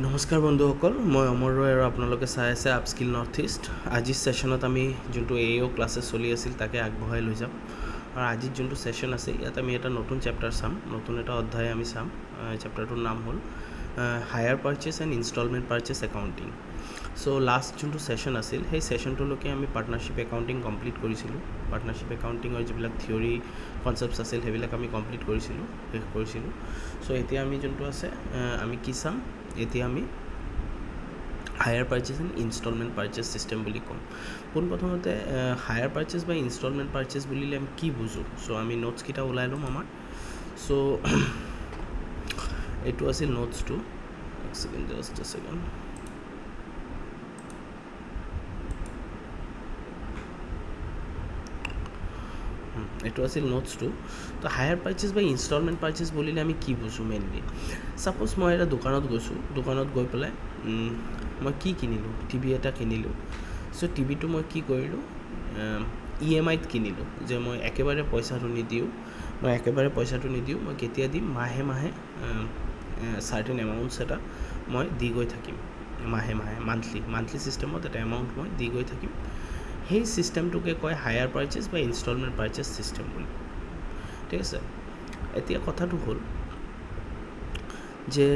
নমস্কাৰ বন্ধুসকল, মই অমৰ ৰয় আৰু আপোনালোকে চাই আছে আপস্কিল নৰ্থ ইষ্ট। আজিৰ ছেশ্যনত আমি যোনটো AO ক্লাছেছ চলি আছিল তাকে আগবঢ়াই লৈ যাম। আৰু আজিৰ যোনটো ছেশ্যন আছে ইয়াত আমি এটা নতুন চেপ্টাৰ চাম, নতুন এটা অধ্যায় আমি চাম। চেপ্টাৰটোৰ নাম হ'ল hire purchase and instalment purchase accounting. So' last যোনটো ছেশ্যন আছিল সেই ছেশ্যনটোলৈকে আমি পাৰ্টনাৰশ্বিপ একাউণ্টিং কমপ্লিট কৰিছিলোঁ। পাৰ্টনাৰশ্বিপ একাউণ্টিঙৰ যিবিলাক থিয়ৰী কনচেপ্টছ আছিল সেইবিলাক আমি কমপ্লিট কৰিছিলোঁ, শেষ কৰিছিলোঁ। চ' এতিয়া আমি যোনটো আছে আমি কি চাম, এতিয়া আমি hire purchase and instalment purchase system বুলি ক'ম। পোনপ্ৰথমতে হায়াৰ পাৰ্চেছ বা ইনষ্টলমেণ্ট পাৰ্চেছ বুলিলে আমি কি বুজোঁ। চ' আমি নোটছকেইটা ওলাই ল'ম আমাৰ। চ' এইটো আছিল নোটছটো। জাষ্ট এ ছেকেণ্ড। এইটো আছিল নোটছটো। তো হায়াৰ পাৰ্চেছ বা ইনষ্টলমেণ্ট পাৰ্চেছ বুলিলে আমি কি বুজোঁ মেইনলি। ছাপ'জ মই এটা দোকানত গৈছোঁ, দোকানত গৈ পেলাই মই কি কিনিলোঁ, টিভি এটা কিনিলোঁ। চ' টিভিটো মই কি কৰিলোঁ, EMIত কিনিলোঁ। যে মই একেবাৰে পইচাটো নিদিওঁ, মই কেতিয়া দিম, মাহে মাহে চাৰ্টেন এমাউণ্টছ এটা মই দি গৈ থাকিম। মাহে মাহে মান্থলি ছিষ্টেমত এটা এমাউণ্ট মই দি গৈ থাকিম। সেই ছিষ্টেমটোকে কয় হায়াৰ পাৰ্চেছ বা ইনষ্টলমেণ্ট পাৰ্চেছ ছিষ্টেম বুলি। ঠিক আছে, এতিয়া কথাটো হ'ল যে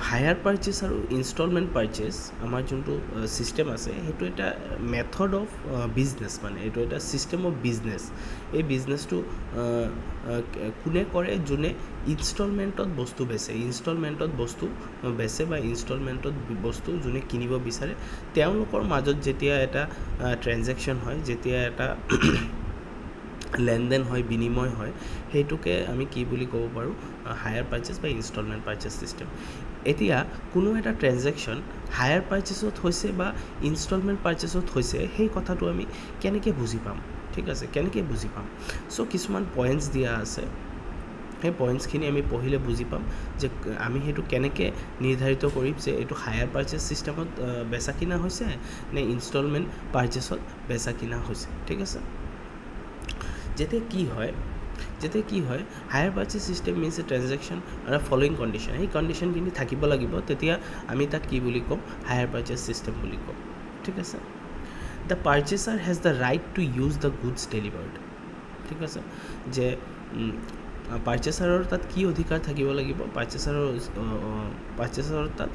হায়াৰ পাৰ্চেছ আৰু ইনষ্টলমেণ্ট পাৰ্চেছ আমাৰ যোনটো ছিষ্টেম আছে সেইটো এটা মেথড অফ বিজনেছ, মানে এইটো এটা ছিষ্টেম অফ বিজনেছ। এই বিজনেছটো কোনে কৰে, যোনে ইনষ্টলমেণ্টত বস্তু বেচে, বা ইনষ্টলমেণ্টত বস্তু যোনে কিনিব বিচাৰে, তেওঁলোকৰ মাজত যেতিয়া এটা ট্ৰেনজেকশ্যন হয়, যেতিয়া এটা লেনদেন হয়, বিনিময় হয়, সেইটোকে আমি কি বুলি ক'ব পাৰোঁ, হায়াৰ পাৰ্চেছ বা ইনষ্টলমেণ্ট পাৰ্চেছ ছিষ্টেম। এতিয়া কোনো এটা ট্ৰেনজেকশ্যন হায়াৰ পাৰ্চেছত হৈছে বা ইনষ্টলমেণ্ট পাৰ্চেছত হৈছে, সেই কথাটো আমি কেনেকৈ বুজি পাম। ঠিক আছে, কেনেকৈ বুজি পাম। চ' কিছুমান পইণ্টছ দিয়া আছে, সেই পইণ্টছখিনি আমি পঢ়িলে বুজি পাম যে আমি সেইটো কেনেকৈ নিৰ্ধাৰিত কৰিম যে এইটো হায়াৰ পাৰ্চেছ ছিষ্টেমত বেচা কিনা হৈছে নে ইনষ্টলমেণ্ট পাৰ্চেছত বেচা কিনা হৈছে। ঠিক আছে, যেতিয়া কি হয় হায়াৰ পাৰ্চেছ ছিষ্টেম মিনছ এ ট্ৰেনজেকশ্যন আৰু ফলোয়িং কণ্ডিশ্যন, সেই কণ্ডিশ্যনখিনি থাকিব লাগিব, তেতিয়া আমি তাক কি বুলি ক'ম, হায়াৰ পাৰ্চেছ ছিষ্টেম বুলি ক'ম। ঠিক আছে, the purchaser has the right to use the goods delivered. ঠিক আছে, যে পাৰ্চেচাৰৰ তাত কি অধিকাৰ থাকিব লাগিব, পাৰ্চেচাৰৰ তাত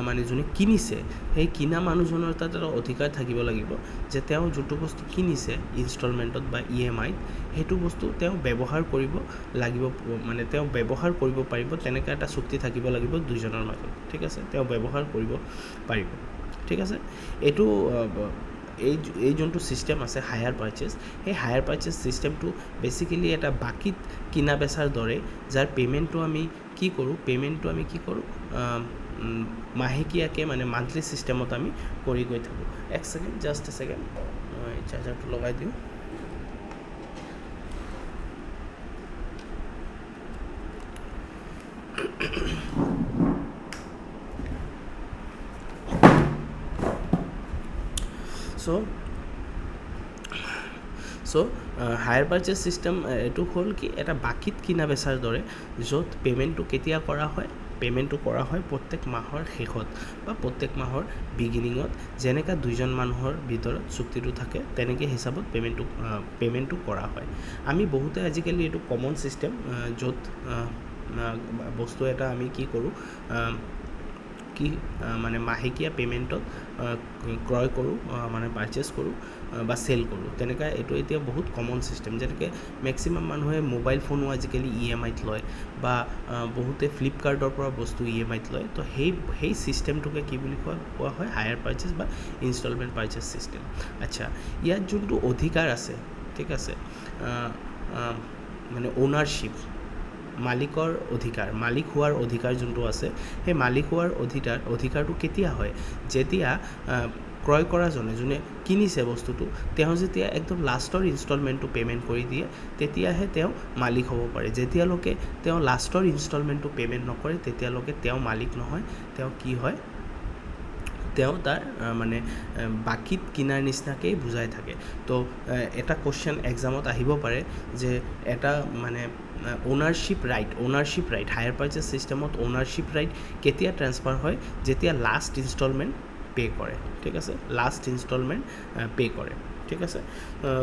মানে যোনে কিনিছে সেই কিনা মানুহজনৰ তাত এটা অধিকাৰ থাকিব লাগিব যে তেওঁ যোনটো বস্তু কিনিছে ইনষ্টলমেণ্টত বা EMIত, সেইটো বস্তু তেওঁ ব্যৱহাৰ কৰিব লাগিব, মানে তেওঁ ব্যৱহাৰ কৰিব পাৰিব, তেনেকৈ এটা চুক্তি থাকিব লাগিব দুইজনৰ মাজত। ঠিক আছে, তেওঁ ব্যৱহাৰ কৰিব পাৰিব। ঠিক আছে, এইটো এই যোনটো ছিষ্টেম আছে হায়াৰ পাৰ্চেছ, সেই হায়াৰ পাৰ্চেছ ছিষ্টেমটো বেচিকেলি এটা বাকীত কিনা বেচাৰ দৰে, যাৰ পে'মেণ্টটো আমি কি কৰোঁ, মাহেকীয়াকৈ মানে মান্থলি ছিষ্টেমত আমি কৰি গৈ থাকোঁ। জাষ্ট এ ছেকেণ্ড, মই চাৰ্জাৰটো লগাই দিওঁ। চ' হায়াৰ পাৰ্চেছ ছিষ্টেম এইটো হ'ল কি, এটা বাকীত কিনা বেচাৰ দৰে, য'ত পে'মেণ্টটো কেতিয়া কৰা হয়, প্ৰত্যেক মাহৰ শেষত বা প্ৰত্যেক মাহৰ বিগিনিঙত, যেনেকৈ দুইজন মানুহৰ ভিতৰত চুক্তিটো থাকে তেনেকৈ হিচাপত পে'মেণ্টটো কৰা হয়। আমি বহুতে আজিকালি এইটো কমন ছিষ্টেম, য'ত বস্তু এটা আমি কি কৰোঁ, মানে মাহেকীয়া পে'মেণ্টত ক্ৰয় কৰোঁ, মানে পাৰ্চেছ কৰোঁ বা চেল কৰোঁ, তেনেকৈ এইটো এতিয়া বহুত কমন ছিষ্টেম। যেনেকৈ মেক্সিমাম মানুহে মোবাইল ফোনো আজিকালি EMIত লয়, বা বহুতে ফ্লিপকাৰ্টৰ পৰা বস্তু EMIত লয়। তো সেই ছিষ্টেমটোকে কি বুলি কোৱা হয়, হায়াৰ পাৰ্চেছ বা ইনষ্টলমেণ্ট পাৰ্চেছ ছিষ্টেম। আচ্ছা, ইয়াত যোনটো অধিকাৰ আছে, ঠিক আছে, মানে অ'নাৰশ্বিপ, মালিকৰ অধিকাৰ, মালিক হোৱাৰ অধিকাৰ যোনটো আছে, সেই মালিক হোৱাৰ অধিকাৰটো কেতিয়া হয়, যেতিয়া ক্ৰয় কৰাজনে, যোনে কিনিছে বস্তুটো, তেওঁ যেতিয়া একদম লাষ্টৰ ইনষ্টলমেণ্টটো পে'মেণ্ট কৰি দিয়ে, তেতিয়াহে তেওঁ মালিক হ'ব পাৰে। যেতিয়ালৈকে তেওঁ লাষ্টৰ ইনষ্টলমেণ্টটো পে'মেণ্ট নকৰে, তেতিয়ালৈকে তেওঁ মালিক নহয়, তেওঁ কি হয়, তেওঁ তাৰ মানে বাকীত কিনাৰ নিচিনাকেই বুজাই থাকে। তো এটা কুৱেশ্যন এক্সামত আহিব পাৰে যে এটা মানে ownership right hire purchase systemত ownership right কেতিয়া ট্ৰান্সফাৰ হয় যেতিয়া লাষ্ট ইনষ্টলমেণ্ট পে কৰে ঠিক আছে লাষ্ট ইনষ্টলমেণ্ট পে কৰে ঠিক আছে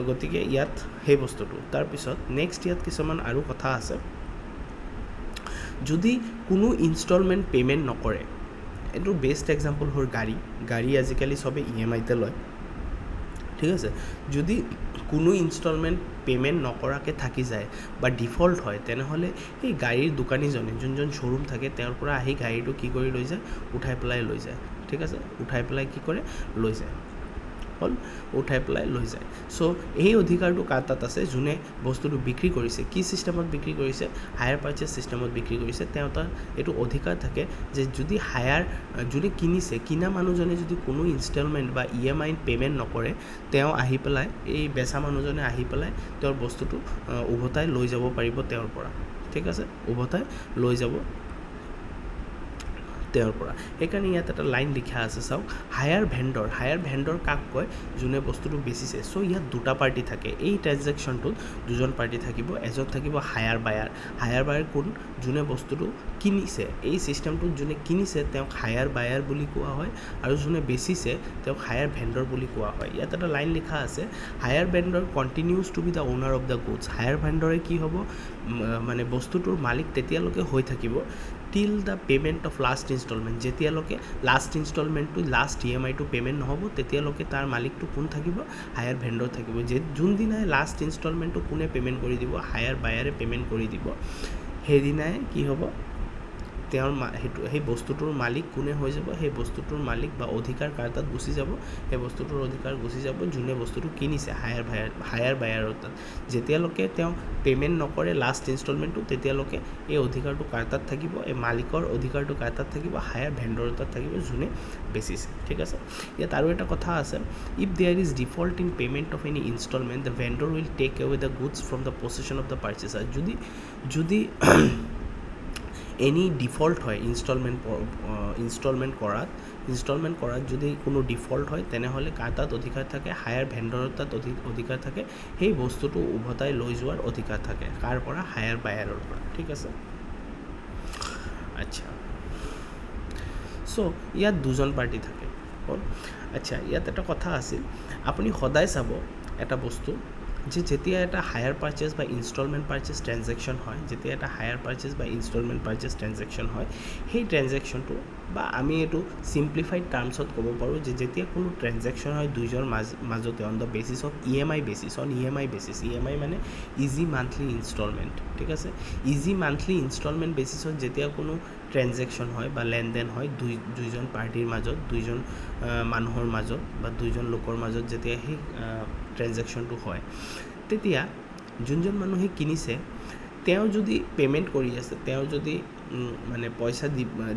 গতিকে ইয়াত সেই বস্তুটো তাৰপিছত নেক্সট ইয়াত কিছুমান আৰু কথা আছে যদি কোনো ইনষ্টলমেণ্ট পে'মেণ্ট নকৰে এইটো বেষ্ট এক্সাম্পল হ'ল গাড়ী আজিকালি চবে EMI-তে লয় ঠিক আছে যদি কোনো ইনষ্টলমেণ্ট পে'মেণ্ট নকৰাকৈ থাকি যায় বা ডিফল্ট হয় তেনেহ'লে এই গাড়ীৰ দোকানীজনে যোনজন শ্ব'ৰুম থাকে তেওঁৰ পৰা আহি গাড়ীটো কি কৰি লৈ যায় উঠাই পেলাই লৈ যায় ঠিক আছে উঠাই পেলাই কি কৰে লৈ যায় হ'ল উঠাই পেলাই লৈ যায় চ' এই অধিকাৰটো কাৰ তাত আছে যোনে বস্তুটো বিক্ৰী কৰিছে কি চিষ্টেমত বিক্ৰী কৰিছে হায়াৰ পাৰ্চেছ চিষ্টেমত বিক্ৰী কৰিছে তেওঁ তাৰ এইটো অধিকাৰ থাকে যে যদি যোনে কিনিছে কিনা মানুহজনে যদি কোনো ইনষ্টলমেণ্ট বা EMI পে'মেণ্ট নকৰে তেওঁ আহি পেলাই এই বেচা মানুহজনে আহি পেলাই তেওঁৰ বস্তুটো উভতাই লৈ যাব পাৰিব তেওঁৰ পৰা ঠিক আছে উভতাই লৈ যাব তেওঁৰ পৰা সেইকাৰণে ইয়াত এটা লাইন লিখা আছে চাওক হায়াৰ ভেণ্ডৰ কাক কয় যোনে বস্তুটো বেচিছে চ' ইয়াত দুটা পাৰ্টি থাকে এই ট্ৰেনজেকশ্যনটোত দুজন পাৰ্টি থাকিব এজন থাকিব হায়াৰ বায়াৰ কোন যোনে বস্তুটো কিনিছে এই চিষ্টেমটোত যোনে কিনিছে তেওঁক হায়াৰ বায়াৰ বুলি কোৱা হয় আৰু যোনে বেচিছে তেওঁক হায়াৰ ভেণ্ডৰ বুলি কোৱা হয় ইয়াত এটা লাইন লিখা আছে hire vendor continues to be the owner of the goods hire ভেণ্ডৰে কি হ'ব মানে বস্তুটোৰ মালিক তেতিয়ালৈকে হৈ থাকিব till the payment of last instalment যেতিয়ালৈকে লাষ্ট ইনষ্টলমেণ্টটো লাষ্ট EMI-টো পে'মেণ্ট নহ'ব তেতিয়ালৈকে তাৰ মালিকটো কোন থাকিব হায়াৰ ভেণ্ডৰ থাকিব যোনদিনাই লাষ্ট ইনষ্টলমেণ্টটো কোনে পে'মেণ্ট কৰি দিব হায়াৰ বায়াৰে পে'মেণ্ট কৰি দিব সেইদিনাই কি হ'ব তেওঁৰ সেই বস্তুটোৰ মালিক কোনে হৈ যাব সেই বস্তুটোৰ মালিক বা অধিকাৰ কাৰ তাত গুচি যাব সেই বস্তুটোৰ অধিকাৰ গুচি যাব যোনে বস্তুটো কিনিছে হায়াৰ বায়াৰৰ তাত যেতিয়ালৈকে তেওঁ পে'মেণ্ট নকৰে লাষ্ট ইনষ্টলমেণ্টটো তেতিয়ালৈকে এই অধিকাৰটো কাৰ তাত থাকিব এই মালিকৰ অধিকাৰটো কাৰ তাত থাকিব হায়াৰ ভেণ্ডৰ তাত থাকিব যোনে বেচিছে ঠিক আছে ইয়াত আৰু এটা কথা আছে if there is default in payment of any instalment the vendor will take away the goods from the possession of the purchaser যদি এনি ডিফল্ট হয় ইনষ্টলমেণ্ট কৰাত যদি কোনো ডিফল্ট হয় তেনেহ'লে কাৰ তাত অধিকাৰ থাকে হায়াৰ ভেণ্ডৰৰ তাত অধিকাৰ থাকে সেই বস্তুটো উভতাই লৈ যোৱাৰ অধিকাৰ থাকে কাৰ পৰা হায়াৰ বায়াৰৰ পৰা ঠিক আছে আচ্ছা চ' ইয়াত দুজন পাৰ্টি থাকে হ'ল আচ্ছা ইয়াত এটা কথা আছিল আপুনি সদায় চাব এটা বস্তু যে যেতিয়া এটা হায়াৰ পাৰ্চেছ বা ইনষ্টলমেণ্ট পাৰ্চেছ ট্ৰেনজেকশ্যন হয় যেতিয়া এটা হায়াৰ পাৰ্চেছ বা ইনষ্টলমেণ্ট পাৰ্চেছ ট্ৰেনজেকশ্যন হয় সেই ট্ৰেনজেকশ্যনটো বা আমি এইটো ছিম্প্লিফাইড টাৰ্মছত ক'ব পাৰোঁ যে যেতিয়া কোনো ট্ৰেনজেকশ্যন হয় দুইজনৰ মাজতে on the basis of EMI basis EMI মানে ইজি মান্থলি ইনষ্টলমেণ্ট ঠিক আছে ইজি মান্থলি ইনষ্টলমেণ্ট বেচিছত যেতিয়া কোনো ট্ৰেনজেকশ্যন হয় বা লেনদেন হয় দুইজন পাৰ্টিৰ মাজত দুইজন মানুহৰ মাজত বা দুইজন লোকৰ মাজত যেতিয়া সেই ট্ৰেনজেকশ্যনটো হয় তেতিয়া যোনজন মানুহে কিনিছে তেওঁ যদি পে'মেণ্ট কৰি আছে তেওঁ যদি মানে পইচা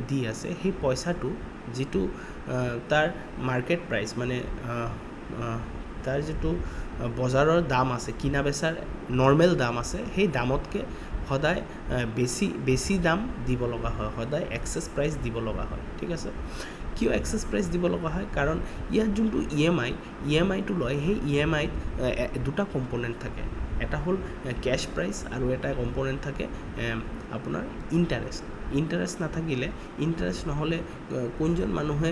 দি আছে সেই পইচাটো যিটো তাৰ মাৰ্কেট প্ৰাইচ মানে তাৰ যিটো বজাৰৰ দাম আছে কিনা বেচাৰ নৰ্মেল দাম আছে সেই দামতকৈ সদায় বেছি দাম দিব লগা হয় সদায় এক্সেছ প্ৰাইচ দিব লগা হয় ঠিক আছে কিয় এক্সেছ প্ৰাইচ দিব লগা হয় কাৰণ ইয়াত যোনটো EMI-টো লয় সেই EMI-ত দুটা কম্পনেণ্ট থাকে এটা হ'ল কেছ প্ৰাইচ আৰু এটা কম্পনেণ্ট থাকে আপোনাৰ ইণ্টাৰেষ্ট নাথাকিলে ইণ্টাৰেষ্ট নহ'লে কোনজন মানুহে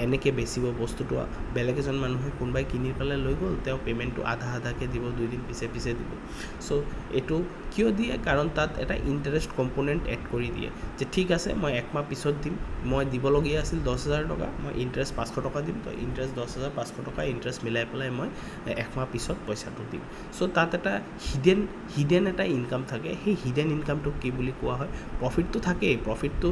এনেকৈ বেচিব বস্তুটো বেলেগ এজন মানুহে কোনোবাই কিনি পেলাই লৈ গ'ল তেওঁ পে'মেণ্টটো আধাকৈ দিব 2 দিন পিছে দিব চ' এইটো কিয় দিয়ে কাৰণ তাত এটা ইণ্টাৰেষ্ট কম্পনেণ্ট এড কৰি দিয়ে যে ঠিক আছে মই 1 মাহ পিছত দিম মই দিবলগীয়া আছিল 10,000 টকা মই ইণ্টাৰেষ্ট 500 টকা দিম তো ইণ্টাৰেষ্ট 10,500 টকা ইণ্টাৰেষ্ট মিলাই পেলাই মই 1 মাহ পিছত পইচাটো দিম চ' তাত এটা হিডেন এটা ইনকাম থাকে সেই হিডেন ইনকামটোক কি বুলি কোৱা হয় প্ৰফিটটো থাকেই প্ৰফিটটো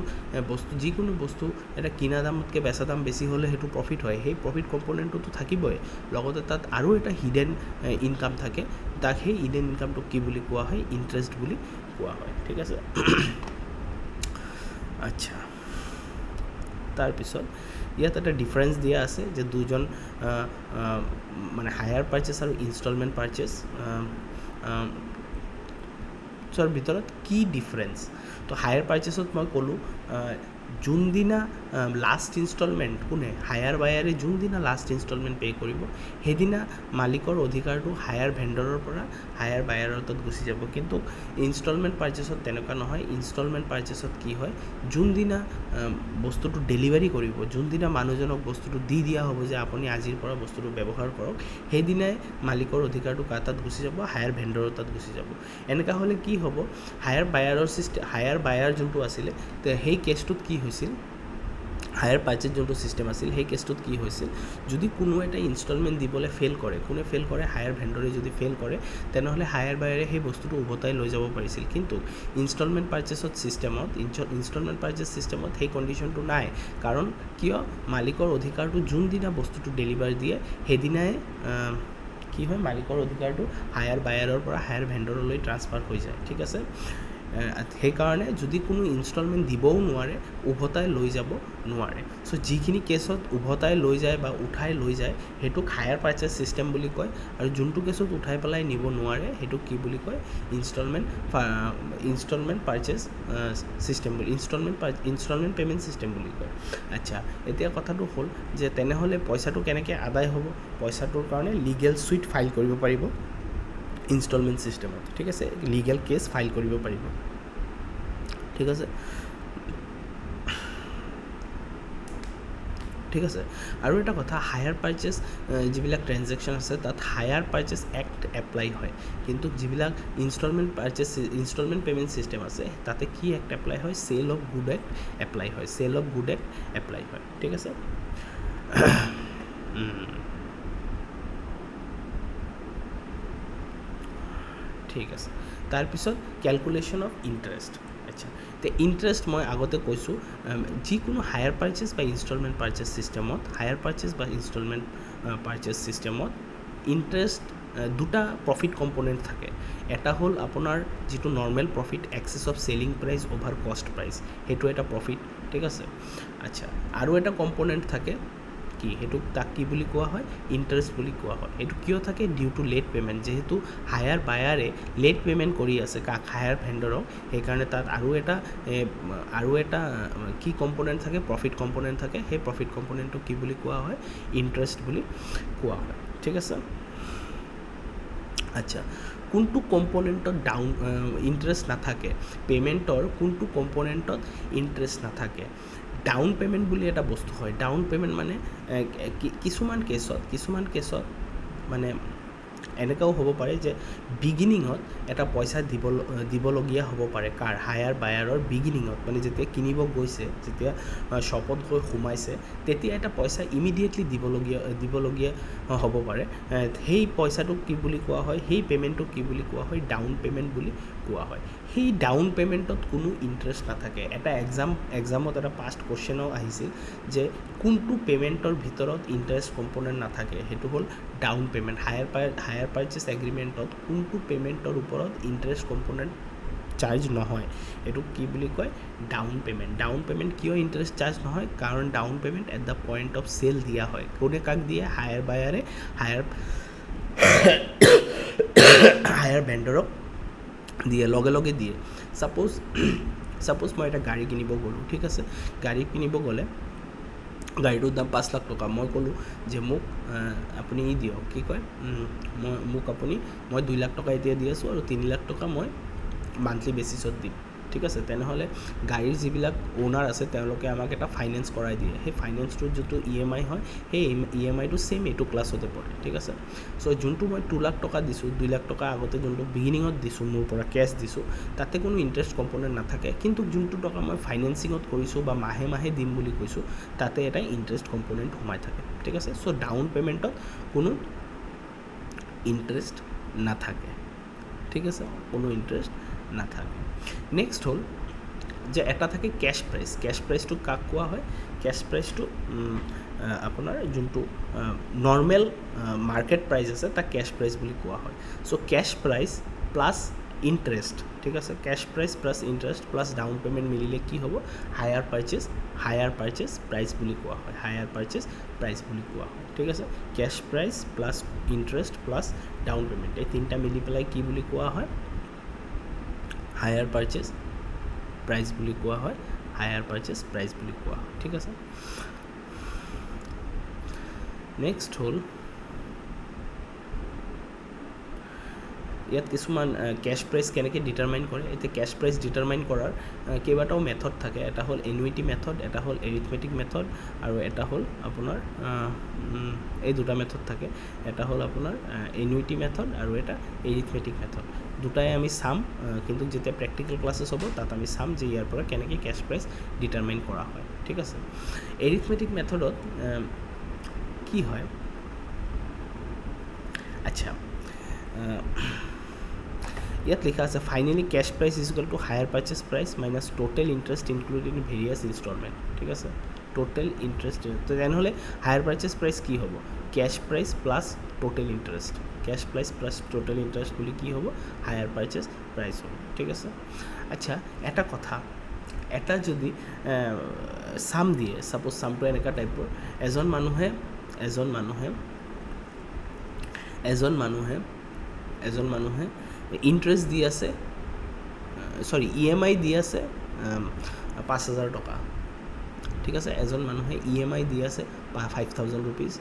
বস্তু যিকোনো বস্তু এটা কিনা দামতকৈ বেচা দাম বেছি হ'লে সেইটো প্ৰফিট হয় সেই প্ৰফিট কম্পনেণ্টটোতো থাকিবই লগতে তাত আৰু এটা হিডেন ইনকাম থাকে তাক সেই হিডেন ইনকামটোক কি বুলি কোৱা হয় ইণ্টাৰেষ্ট বুলি কোৱা হয় ঠিক আছে আচ্ছা তাৰপিছত ইয়াত এটা ডিফাৰেঞ্চ দিয়া আছে যে দুজন মানে হায়াৰ পাৰ্চেছ আৰু ইনষ্টলমেণ্ট পাৰ্চেছ ভিতৰত কি ডিফাৰেঞ্চ তো হায়াৰ পাৰ্চেছত মই ক'লোঁ যোনদিনা লাষ্ট ইনষ্টলমেণ্ট কোনে হায়াৰ বায়াৰে যোনদিনা লাষ্ট ইনষ্টলমেণ্ট পে' কৰিব সেইদিনা মালিকৰ অধিকাৰটো হায়াৰ ভেণ্ডৰৰ পৰা হায়াৰ বায়াৰৰ তাত গুচি যাব কিন্তু ইনষ্টলমেণ্ট পাৰ্চেছত তেনেকুৱা নহয় ইনষ্টলমেণ্ট পাৰ্চেছত কি হয় যোনদিনা বস্তুটো ডেলিভাৰী কৰিব যোনদিনা মানুহজনক বস্তুটো দি দিয়া হ'ব যে আপুনি আজিৰ পৰা বস্তুটো ব্যৱহাৰ কৰক সেইদিনাই মালিকৰ অধিকাৰটো কাৰ তাত গুচি যাব হায়াৰ ভেণ্ডৰৰ তাত গুচি যাব এনেকুৱা হ'লে কি হ'ব হায়াৰ বায়াৰ যোনটো আছিলে সেই কেছটোত কি হৈছিল হায়াৰ পাৰ্চেজ যোনটো ছিষ্টেম আছিল সেই কেছটোত কি হৈছিল যদি কোনো এটা ইনষ্টলমেণ্ট দিবলৈ ফেইল কৰে কোনে ফেইল কৰে হায়াৰ ভেণ্ডৰে যদি ফেইল কৰে তেনেহ'লে হায়াৰ বায়াৰে সেই বস্তুটো উভতাই লৈ যাব পাৰিছিল কিন্তু ইনষ্টলমেণ্ট পাৰ্চেছত ইনষ্টলমেণ্ট পাৰ্চেছ ছিষ্টেমত সেই কণ্ডিশ্যনটো নাই কাৰণ কিয় মালিকৰ অধিকাৰটো যোনদিনা বস্তুটো ডেলিভাৰ দিয়ে সেইদিনাই কি হয় মালিকৰ অধিকাৰটো হায়াৰ বায়াৰৰ পৰা হায়াৰ ভেণ্ডৰলৈ ট্ৰান্সফাৰ হৈ যায় ঠিক আছে সেইকাৰণে যদি কোনো ইনষ্টলমেণ্ট দিবও নোৱাৰে উভতাই লৈ যাব নোৱাৰে চ' যিখিনি কেছত উভতাই লৈ যায় বা উঠাই লৈ যায় সেইটোক হায়াৰ পাৰ্চেছ ছিষ্টেম বুলি কয় আৰু যোনটো কেছত উঠাই পেলাই নিব নোৱাৰে সেইটোক কি বুলি কয় ইনষ্টলমেণ্ট পাৰ্চেছ ছিষ্টেম বুলি ইনষ্টলমেণ্ট পে'মেণ্ট ছিষ্টেম বুলি কয় আচ্ছা এতিয়া কথাটো হ'ল যে তেনেহ'লে পইচাটো কেনেকৈ আদায় হ'ব পইচাটোৰ কাৰণে লিগেল চুইট ফাইল কৰিব পাৰিব ইনষ্টলমেণ্ট ছিষ্টেমত ঠিক আছে লিগেল কেছ ফাইল কৰিব পাৰিব ঠিক আছে ঠিক আছে আৰু এটা কথা হায়াৰ পাৰ্চেছ যিবিলাক ট্ৰেনজেকশ্যন আছে তাত হায়াৰ পাৰ্চেছ এক্ট এপ্লাই হয় কিন্তু যিবিলাক ইনষ্টলমেণ্ট পে'মেণ্ট ছিষ্টেম আছে তাতে কি এক্ট এপ্লাই হয় sale of good act apply হয় sale of good act apply হয় ঠিক আছে ঠিক আছে তাৰপিছত কেলকুলেশ্যন অফ ইণ্টাৰেষ্ট আচ্ছা তে ইণ্টাৰেষ্ট মই আগতে কৈছোঁ যিকোনো হায়াৰ পাৰ্চেছ বা ইনষ্টলমেণ্ট পাৰ্চেছ ছিষ্টেমত হায়াৰ পাৰ্চেছ বা ইনষ্টলমেণ্ট পাৰ্চেছ ছিষ্টেমত ইণ্টাৰেষ্ট দুটা প্ৰফিট কম্পনেণ্ট থাকে এটা হ'ল আপোনাৰ যিটো normal profit excess of selling price over cost price সেইটো এটা প্ৰফিট ঠিক আছে আচ্ছা আৰু এটা কম্পনেণ্ট থাকে কি সেইটোক তাক কি বুলি কোৱা হয় ইণ্টাৰেষ্ট বুলি কোৱা হয় এইটো কিয় থাকে ডিউ টু লেট পে'মেণ্ট যিহেতু হায়াৰ বায়াৰে লেট পে'মেণ্ট কৰি আছে কাক হায়াৰ ভেণ্ডৰক সেইকাৰণে তাত আৰু এটা কি কম্পনেণ্ট থাকে প্ৰফিট কম্পনেণ্ট থাকে সেই প্ৰফিট কম্পনেণ্টটোক কি বুলি কোৱা হয় ইণ্টাৰেষ্ট বুলি কোৱা হয় ঠিক আছে আচ্ছা কোনটো কম্পনেণ্টত ইণ্টাৰেষ্ট নাথাকে পে'মেণ্টৰ কোনটো কম্পনেণ্টত ইণ্টাৰেষ্ট নাথাকে ডাউন পে'মেণ্ট বুলি এটা বস্তু হয় ডাউন পে'মেণ্ট মানে কিছুমান কেছত মানে এনেকুৱাও হ'ব পাৰে যে বিগিনিঙত এটা পইচা দিবলগীয়া হ'ব পাৰে কাৰ হায়াৰ বায়াৰৰ বিগিনিঙত মানে যেতিয়া কিনিব গৈছে যেতিয়া শ্বপত গৈ সোমাইছে তেতিয়া এটা পইচা ইমিডিয়েটলি দিবলগীয়া হ'ব পাৰে সেই পইচাটোক কি বুলি কোৱা হয় সেই পে'মেণ্টটোক কি বুলি কোৱা হয় ডাউন পে'মেণ্ট বুলি কোৱা হয় সেই ডাউন পে'মেণ্টত কোনো ইণ্টাৰেষ্ট নাথাকে এটা এক্সামত এটা পাষ্ট কুৱেশ্যনো আহিছিল যে কোনটো পে'মেণ্টৰ ভিতৰত ইণ্টাৰেষ্ট কম্পনেণ্ট নাথাকে সেইটো হ'ল ডাউন পে'মেণ্ট হায়াৰ পাৰ্চেছ এগ্ৰিমেণ্টত কোনটো পে'মেণ্টৰ ওপৰত ইণ্টাৰেষ্ট কম্পনেণ্ট চাৰ্জ নহয় এইটো কি বুলি কয় ডাউন পে'মেণ্ট কিয় ইণ্টাৰেষ্ট চাৰ্জ নহয় কাৰণ down payment at the point of sale দিয়া হয় কোনে কাক দিয়ে হায়াৰ বায়াৰে হায়াৰ ভেণ্ডৰক দিয়ে লগে দিয়ে ছাপ'জ মই এটা গাড়ী কিনিব গ'লোঁ ঠিক আছে গাড়ী কিনিব গ'লে গাড়ীটোৰ দাম 5 লাখ টকা মই ক'লোঁ যে মোক আপুনি দিয়ক কি কয় মই 2 লাখ টকা এতিয়া দি আছোঁ আৰু 3 লাখ টকা মই মান্থলি বেচিছত দিম ঠিক আছে তেনেহ'লে গাড়ীৰ যিবিলাক অ'নাৰ আছে তেওঁলোকে আমাক এটা ফাইনেন্স কৰাই দিয়ে সেই ফাইনেন্সটোৰ যিটো EMI হয় সেই EMIটো ছেইম এইটো ক্লাছতে পৰে ঠিক আছে চ' যোনটো মই 2 লাখ টকা দিছোঁ 2 লাখ টকা আগতে যোনটো বিগিনিঙত দিছোঁ মোৰ পৰা কেছ দিছোঁ তাতে কোনো ইণ্টাৰেষ্ট কম্পনেণ্ট নাথাকে কিন্তু যোনটো টকা মই ফাইনেন্সিঙত কৰিছোঁ বা মাহে দিম বুলি কৈছোঁ তাতে এটা ইণ্টাৰেষ্ট কম্পনেণ্ট সোমাই থাকে ঠিক আছে চ' ডাউন পে'মেণ্টত কোনো ইণ্টাৰেষ্ট নাথাকে ঠিক আছে কোনো ইণ্টাৰেষ্ট নাথাকে নেক্সট হ'ল যে এটা থাকে কেছ প্ৰাইচটো কাক কোৱা হয় কেছ প্ৰাইচটো আপোনাৰ যোনটো নৰ্মেল মাৰ্কেট প্ৰাইচ আছে তাক কেছ প্ৰাইচ বুলি কোৱা হয় so' cash price plus interest ঠিক আছে cash price plus interest plus down payment মিলিলে কি হ'ব হায়াৰ পাৰ্চেছ প্ৰাইচ বুলি কোৱা হয় ঠিক আছে cash price plus interest plus down payment এই তিনিটা মিলি পেলাই কি বুলি কোৱা হয় হায়াৰ পাৰ্চেছ প্ৰাইচ বুলি কোৱা হয় হায়াৰ পাৰচেজ প্ৰাইচ বুলি কোৱা হয় ঠিক আছে নেক্সট হ'ল ইয়াত কিছুমান ক্যাশ প্ৰাইচ কেনেকৈ ডিটাৰমাইন কৰে এতিয়া ক্যাশ প্ৰাইচ ডিটাৰমাইন কৰাৰ কেইবাটাও মেথড থাকে এটা হ'ল এনুইটি মেথড এটা হ'ল এৰিথমেটিক মেথড আৰু এটা হ'ল আপোনাৰ এই দুটা মেথড থাকে এটা হ'ল আপোনাৰ এনুইটি মেথড আৰু এটা এৰিথমেটিক মেথড দুটাই আমি চাম কিন্তু যেতিয়া প্ৰেক্টিকেল ক্লাছেছ হ'ব তাত আমি চাম যে ইয়াৰ পৰা কেনেকৈ ক্যাশ প্ৰাইচ ডিটাৰমাইন কৰা হয় ঠিক আছে এৰিথমেটিক মেথডত কি হয় আচ্ছা ইয়াত লিখা আছে finally cash price is equal to hire purchase price minus total interest including various instalment ঠিক আছে টোটেল ইণ্টাৰেষ্ট তো তেনেহ'লে হায়াৰ পাৰচেজ প্ৰাইচ কি হ'ব cash price plus total interest cash price plus total interest বুলি কি হ'ব হায়াৰ পাৰচেজ প্ৰাইচ হ'ব ঠিক আছে আচ্ছা এটা কথা এটা যদি সাম দিয়ে সাপোজ সামটো এনেকা টাইপৰ এজন মানুহে ইন্টাৰেষ্ট দি আছে সৰি ইএমআই দি আছে 5000 টকা ঠিক আছে এজন মানুহে ইএমআই দি আছে 5000 रुपीस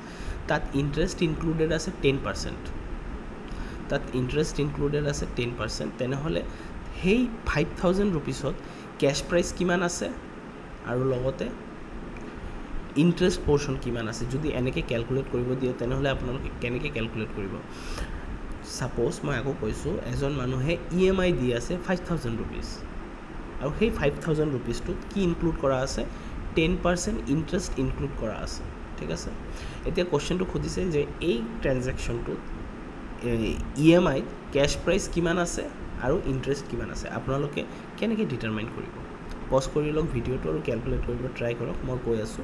তাত ইন্টাৰেষ্ট ইনক্লুডেড আছে 10% তেনেহলে সেই 5000 रुपीसত ক্যাশ প্ৰাইচ কিমান আছে আৰু লগতে ইন্টাৰেষ্ট পোৰ্শন কিমান আছে যদি এনেকৈ ক্যালকুলেট কৰিব দিয়ে তেনেহলে আপোনালোকে কেনেকৈ ক্যালকুলেট কৰিব সাপোজ মই আকৌ কৈছো এজন মানুহে ইএমআই দি আছে 5000 रुपीस আৰু সেই 5000 रुपीस টো কি ইনক্লুড কৰা আছে 10% ইন্টাৰেষ্ট ইনক্লুড কৰা আছে ঠিক আছে এতিয়া কোৱেশ্চনটো খুদিছে যে এই ট্ৰানজাকচনটো ইএমআই ক্যাশ প্ৰাইচ কিমান আছে আৰু ইন্টাৰেষ্ট কিমান আছে আপোনালোকে কেনেকৈ ডিটাৰমাইন কৰিব পজ কৰি লওক ভিডিওটো আৰু ক্যালকুলেট কৰিব ট্ৰাই কৰক মই কৈ আছো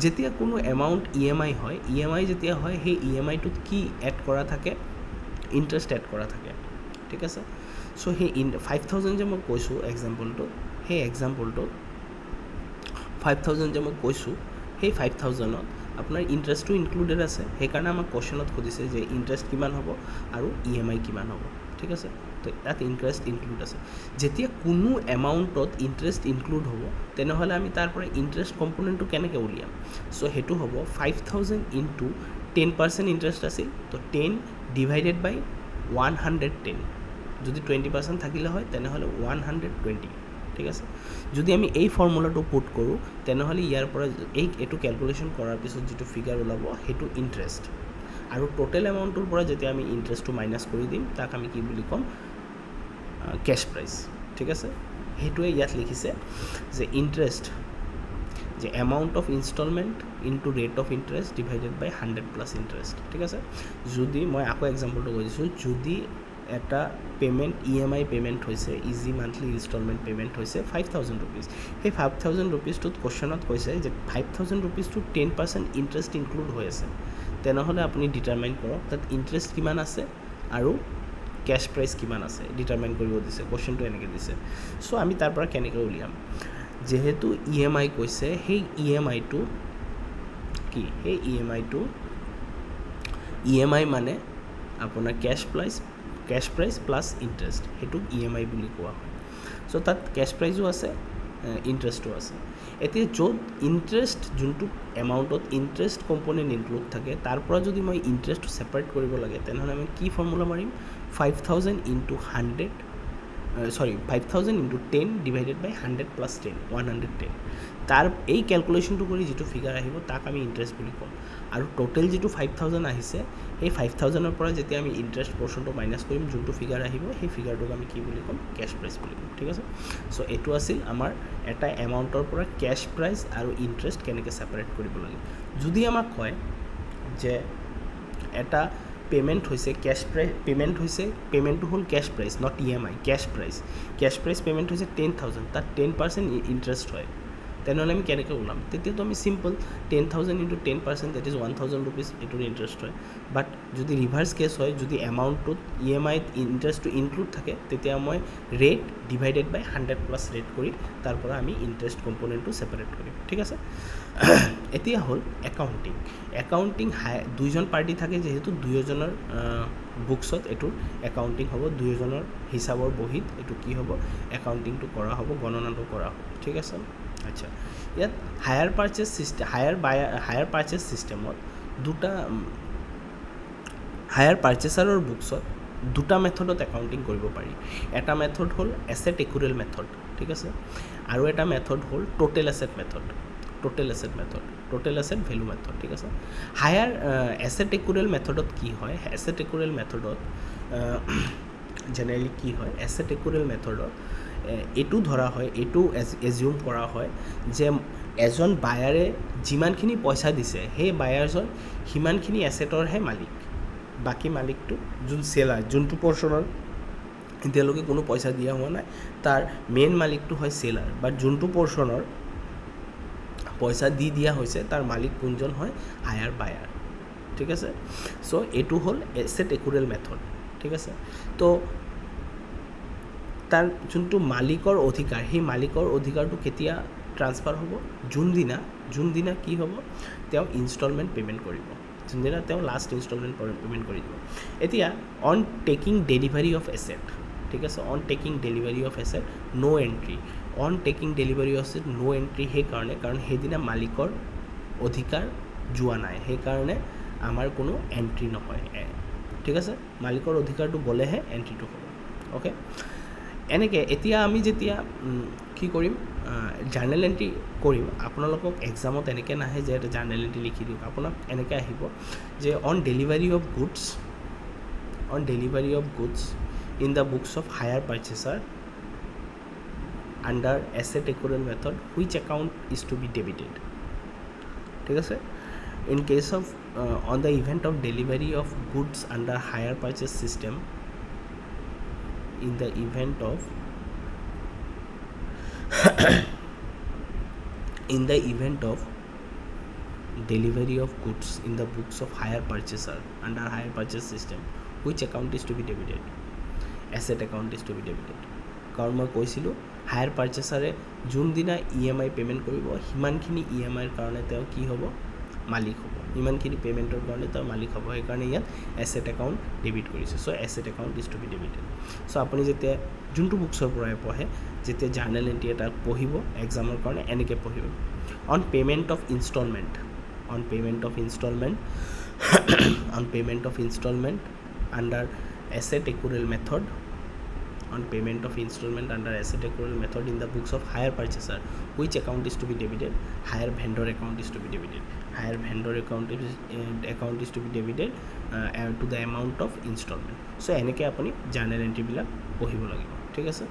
যেতিয়া কোনো এমাউন্ট ইএমআই হয় ইএমআই যেতিয়া হয় সেই ইএমআই টোত কি এড কৰা থাকে ইন্টাৰেষ্ট এড কৰা থাকে ঠিক আছে সো হে 5000 যে মই কৈছো এক্সাম্পলটো হে এক্সাম্পলটো 5000 যে মই কৈছো হে 5000 ত আপোনাৰ ইন্টাৰেষ্টটো ইনক্লুডেড আছে সেই কাৰণে আমাক কোৱেশ্চনত খুদিছে যে ইন্টাৰেষ্ট কিমান হ'ব আৰু ইএমআই কিমান হ'ব ঠিক আছে তো তাত ইন্টাৰেষ্ট ইনক্লুড আছে যেতিয়া কোনো এমাউন্টত ইন্টাৰেষ্ট ইনক্লুড হ'ব তেনেহলে আমি তাৰ পৰা ইন্টাৰেষ্ট কম্পোনেন্টটো কেনেকৈ উলিয়াম সো হেতু হ'ব 5000 ইনটু 10% ইন্টাৰেষ্ট আছিল তো 10 ডিভাইডেড বাই 110 যদি 20% থাকিলে হয় তেনেহলে 120 ঠিক আছে যদি আমি এই ফৰ্মুলাটো পুট কৰো তেনেহলে ইয়াৰ পৰা এটো ক্যালকুলেশন কৰাৰ পিছত যেটো ফিগাৰ ওলাব হেতু ইন্টাৰেষ্ট আৰু টোটেল এমাউন্টৰ পৰা যেতিয়া আমি ইন্টাৰেষ্টটো মাইনাস কৰি দিম তাক আমি কি বুলি কম ক্যাশ প্ৰাইচ ঠিক আছে হেতুৱে ইয়াত লিখিছে যে ইন্টাৰেষ্ট যে amount of installment into rate of interest divided by 100 plus interest ঠিক আছে যদি মই আকৌ এক্সাম্পলটো কৈছো যদি এটা পেমেন্ট ইএমআই পেমেন্ট হৈছে ইজি মান্থলি ইনস্টলমেন্ট পেমেন্ট হৈছে 5000 रुपीस এই 5000 रुपीस টোত কোৱেশ্চনত কৈছে যে 5000 रुपीस টো 10% ইন্টাৰেষ্ট ইনক্লুড হৈ আছে তেনেহলে আপুনি ডিটাৰমাইন কৰক তাত ইন্টাৰেষ্ট কিমান আছে আৰু ক্যাশ প্ৰাইচ কিমান আছে ডিটাৰমাইন কৰিব দিছে কোৱেশ্চনটো এনেকৈ দিছে সো আমি তাৰ পৰা কেনেকৈ উলিয়াম যেহেতু ইএমআই কৈছে সেই ইএমআই টো কি সেই ইএমআই মানে আপোনাৰ ক্যাশ প্ৰাইচ প্লাস ইন্টাৰেষ্ট হেতু ইএমআই বুলি কোৱা হয় সো তাত ক্যাশ প্ৰাইচও আছে ইন্টাৰেষ্টও আছে এতিয়া য'ত ইন্টাৰেষ্ট যোনটো এমাউন্টত ইন্টাৰেষ্ট কম্পোনেন্ট ইনক্লুড থাকে তাৰ পৰা যদি মই ইন্টাৰেষ্টটো সেপাৰেট কৰিব লাগে তেনেহলে আমি কি ফৰ্মুলা মাৰিম 5000 into 100 5000 into 10 divided by 100 plus 10 110 তার এই ক্যালকুলেশনটো কৰি যেটো ফিগাৰ আহিব তাক আমি ইন্টাৰেষ্ট বুলি কম আৰু টোটাল যেটো 5000 আহিছে এই 5000 ৰ পৰা যেতিয়া আমি ইন্টাৰেষ্ট পোৰ্শনটো মাইনাস কৰিম যোনটো ফিগাৰ আহিব সেই ফিগাৰটোক আমি কি বুলি কম ক্যাশ প্ৰাইচ বুলি কম ঠিক আছে সো এটো আছিল আমাৰ এটা এমাউন্টৰ পৰা ক্যাশ প্ৰাইচ আৰু ইন্টাৰেষ্ট কেনেকৈ সেপাৰেট কৰিব লাগে যদি আমাক কয় যে এটা পেমেন্ট হৈছে ক্যাশ প্ৰাইচ পেমেন্টটো হল cash price not EMI cash price payment হৈছে 10000 তাত 10% ইন্টাৰেষ্ট হয় তেনেহলে আমি কেনেকৈ ওলাম তেতিয়া তো আমি simple 10000 into 10% that is 1000 rupees এটোৰ ইন্টাৰেষ্ট হয় বাট যদি ৰিভাৰ্স কেস হয় যদি এমাউন্টটো ইএমআই ইন্টাৰেষ্টটো ইনক্লুড থাকে তেতিয়া মই ৰেট ডিভাইডেড বাই 100 প্লাস ৰেট কৰি তাৰ পৰা আমি ইন্টাৰেষ্ট কম্পোনেন্টটো সেপাৰেট কৰিম ঠিক আছে এতিয়া হল একাউন্টিং দুইজন পাৰ্টি থাকে যেহেতু দুইজনৰ বুকছত এটো একাউন্টিং হ'ব দুইজনৰ হিসাবৰ বহিত এটো কি হ'ব একাউন্টিংটো কৰা হ'ব গণনাটো কৰা হ'ব ঠিক আছে আচ্ছা, ইয়াত হায়াৰ পাৰ্চেছ চিষ্টেমত দুটা হায়াৰ পাৰ্চেছাৰৰ বুকছত দুটা মেথডত একাউণ্টিং কৰিব পাৰি। এটা মেথড হ'ল এছেট একুৰেল মেথড, ঠিক আছে, আৰু এটা মেথড হ'ল টোটেল এছেট ভেলু মেথড, ঠিক আছে। হায়াৰ এছেট একুৰেল মেথডত কি হয়, এছেট একুৰেল মেথডত জেনেৰেলি কি হয়, এছেট একুৰেল মেথডত এইটো ধৰা হয়, এইটো এজিউম কৰা হয় যে এজন বায়াৰে যিমানখিনি পইচা দিছে সেই বায়াৰজন সিমানখিনি এছেটৰহে মালিক, বাকী মালিকটো যোন চেলাৰ, যোনটো পৰ্চনৰ এতিয়ালৈকে কোনো পইচা দিয়া হোৱা নাই তাৰ মেইন মালিকটো হয় চেলাৰ, বা যোনটো পৰ্চনৰ পইচা দিয়া হৈছে তাৰ মালিক কোনজন হয়, হায়াৰ বায়াৰ, ঠিক আছে। চ' এইটো হ'ল এছেট একুৰেল মেথড, ঠিক আছে। তো তাৰ যোনটো মালিকৰ অধিকাৰ, সেই মালিকৰ অধিকাৰটো কেতিয়া ট্ৰান্সফাৰ হ'ব, যোনদিনা কি হ'ব, তেওঁ ইনষ্টলমেণ্ট পে'মেণ্ট কৰিব, যোনদিনা তেওঁ লাষ্ট ইনষ্টলমেণ্ট পে'মেণ্ট কৰি দিব। এতিয়া on taking delivery of asset, ঠিক আছে, on taking delivery of asset no' entry, on taking delivery of asset no' entry সেইকাৰণে কাৰণ সেইদিনা মালিকৰ অধিকাৰ যোৱা নাই, সেইকাৰণে আমাৰ কোনো এণ্ট্ৰি নহয়, ঠিক আছে। মালিকৰ অধিকাৰটো গ'লেহে এণ্ট্ৰিটো হ'ব, অ'কে। এনেকৈ এতিয়া আমি যেতিয়া কি কৰিম, জাৰ্নেল এণ্ট্ৰি কৰিম, আপোনালোকক এক্সামত এনেকৈ নাহে যে এটা জাৰ্নেল এণ্ট্ৰি লিখি দিওঁ, আপোনাক এনেকৈ আহিব যে on delivery of goods in the books of hire purchaser under asset accrual method which account is to be debited, ঠিক আছে। In case of on the event of delivery of goods under hire purchase system, in the event of delivery of goods in the books of hire purchaser under hire purchase system, which account is to be debited, asset account is to be debited। কাৰণ মই কৈছিলোঁ higher পাৰ্চেছাৰে যোনদিনা EMI payment কৰিব সিমানখিনি EMIৰ কাৰণে তেওঁ কি হ'ব, মালিক হ'ব, ইমানখিনি পে'মেণ্টৰ কাৰণে তেওঁ মালিক হ'ব, সেইকাৰণে ইয়াত এছেট একাউণ্ট ডেবিট কৰিছে। So' asset account is to be debited. So' আপুনি যেতিয়া যোনটো বুকছৰ পৰাই পঢ়ে, যেতিয়া জাৰ্নেল এণ্ট্ৰি এটা পঢ়িব এক্সামৰ কাৰণে এনেকৈ পঢ়িব, on payment of instalment under asset accrual method, on payment of installment under asset accrual method in the books of hire purchaser, which account is to be debited, hire vendor account is to be debited, hire vendor account is to be debited to the amount of installment। so এনেকৈ আপুনি journal এণ্ট্ৰিবিলাক পঢ়িব লাগিব, ঠিক আছে।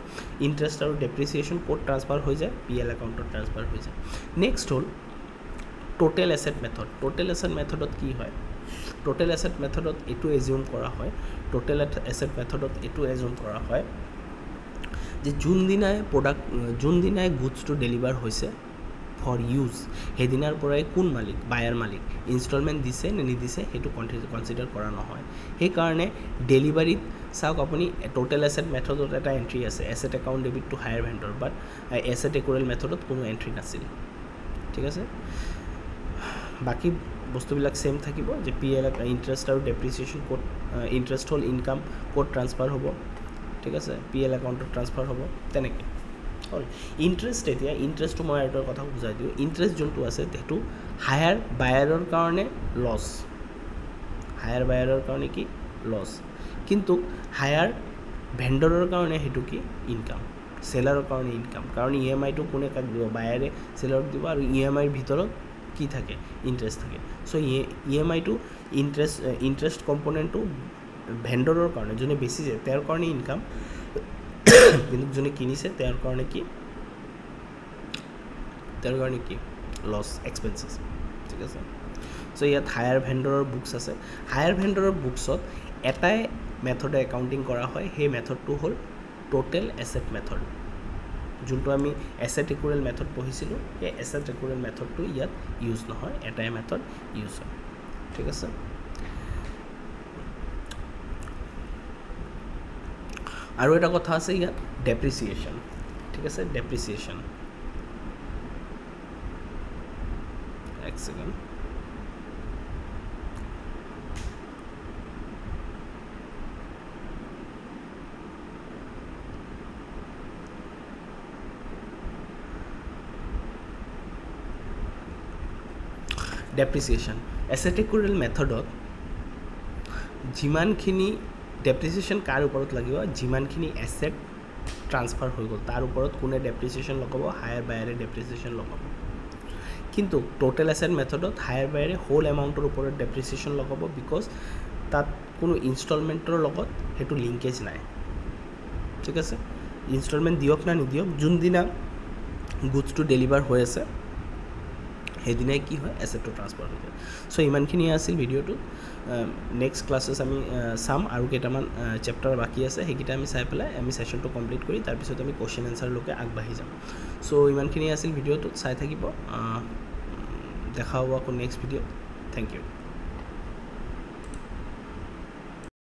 Interest আৰু ডেপ্ৰিচিয়েশ্যন ক'ত transfer হৈ যায়, PL একাউণ্টত ট্ৰান্সফাৰ হৈ যায়। নেক্সট হ'ল total asset method. Total asset মেথডত কি হয়, টোটেল এছেট মেথডত এইটো এজিউম কৰা হয়, যে যোনদিনাই গুডছটো ডেলিভাৰ হৈছে ফৰ ইউজ, সেইদিনাৰ পৰাই কোন মালিক, বায়াৰ মালিক, ইনষ্টলমেণ্ট দিছে নে নিদিছে সেইটো কনচিডাৰ কৰা নহয়। সেইকাৰণে ডেলিভাৰীত চাওক আপুনি টোটেল এছেট মেথডত এটা এণ্ট্ৰি আছে, asset account debit to hire vendor, but asset accrual মেথডত কোনো এণ্ট্ৰি নাছিল, ঠিক আছে। বাকী বস্তুবিলাক ছেম থাকিব যে PL ইণ্টাৰেষ্ট আৰু ডেপ্ৰিচিয়েশ্যন ক'ত, ইণ্টাৰেষ্ট হ'ল ইনকাম ক'ত ট্ৰান্সফাৰ হ'ব, ঠিক আছে, PL একাউণ্টত ট্ৰান্সফাৰ হ'ব, তেনেকৈ হ'ল। ইণ্টাৰেষ্ট, এতিয়া ইণ্টাৰেষ্টটো মই এটা কথা বুজাই দিওঁ, ইণ্টাৰেষ্ট যোনটো আছে সেইটো হায়াৰ বায়াৰৰ কাৰণে লছ, হায়াৰ বায়াৰৰ কাৰণে কি লছ, কিন্তু হায়াৰ ভেণ্ডৰৰ কাৰণে সেইটো কি ইনকাম, চেলাৰৰ কাৰণে ইনকাম, কাৰণ EMIটো কোনে কাক দিব, বায়াৰে চেলাৰক দিব, আৰু EMIৰ ভিতৰত কি থাকে, ইণ্টাৰেষ্ট থাকে। চ' EMIটো ইণ্টাৰেষ্ট কম্পনেণ্টটো ভেণ্ডৰৰ কাৰণে, যোনে বেচিছে তেওঁৰ কাৰণে ইনকাম, কিন্তু যোনে কিনিছে তেওঁৰ কাৰণে কি লছ, এক্সপেঞ্চেছ, ঠিক আছে। চ' ইয়াত হায়াৰ ভেণ্ডৰৰ বুকছ আছে। হায়াৰ ভেণ্ডৰৰ বুকছত এটাই মেথডে একাউণ্টিং কৰা হয়, সেই মেথডটো হ'ল টোটেল এছেট মেথড। যোনটো আমি এছেট একুৰেল মেথড পঢ়িছিলোঁ, সেই এছেট একুৰেল মেথডটো ইয়াত ইউজ নহয়, এটাই মেথড ইউজ হয়, ঠিক আছে। আৰু এটা কথা আছে ইয়াত ডেপ্ৰিচিয়েশ্যন, ঠিক আছে, ডেপ্ৰিচিয়েশ্যন, এক ছেকেণ্ড, ডেপ্ৰিচিয়েশ্যন এছেট একুৰেল মেথডত যিমানখিনি ডেপ্ৰিচিয়েশ্যন কাৰ ওপৰত লাগিব যিমানখিনি এছেট ট্ৰান্সফাৰ হৈ গ'ল তাৰ ওপৰত কোনে ডেপ্ৰিচিয়েশ্যন লগাব হায়াৰ বায়াৰে ডেপ্ৰিচিয়েশ্যন লগাব কিন্তু টোটেল এছেট মেথডত হায়াৰ বায়াৰে হোল এমাউণ্টৰ ওপৰত ডেপ্ৰিচিয়েশ্যন লগাব বিকজ তাত কোনো ইনষ্টলমেণ্টৰ লগত সেইটো লিংকেজ নাই ঠিক আছে ইনষ্টলমেণ্ট দিয়ক না নিদিয়ক যোনদিনা গুডছটো ডেলিভাৰ হৈ আছে সেইদিনাই কি হয় এছেটটো ট্ৰান্সফাৰ হৈ যায় চ' ইমানখিনি আছিল ভিডিঅ'টো নেক্সট ক্লাছেছ আমি চাম আৰু কেইটামান চেপ্টাৰ বাকী আছে সেইকেইটা আমি চাই পেলাই আমি ছেশ্যনটো কমপ্লিট কৰি তাৰপিছত আমি কুৱেশ্যন এনচাৰলৈকে আগবাঢ়ি যাম চ' ইমানখিনি আছিল ভিডিঅ'টো চাই থাকিব দেখা হ'ব আকৌ নেক্সট ভিডিঅ' থেংক ইউ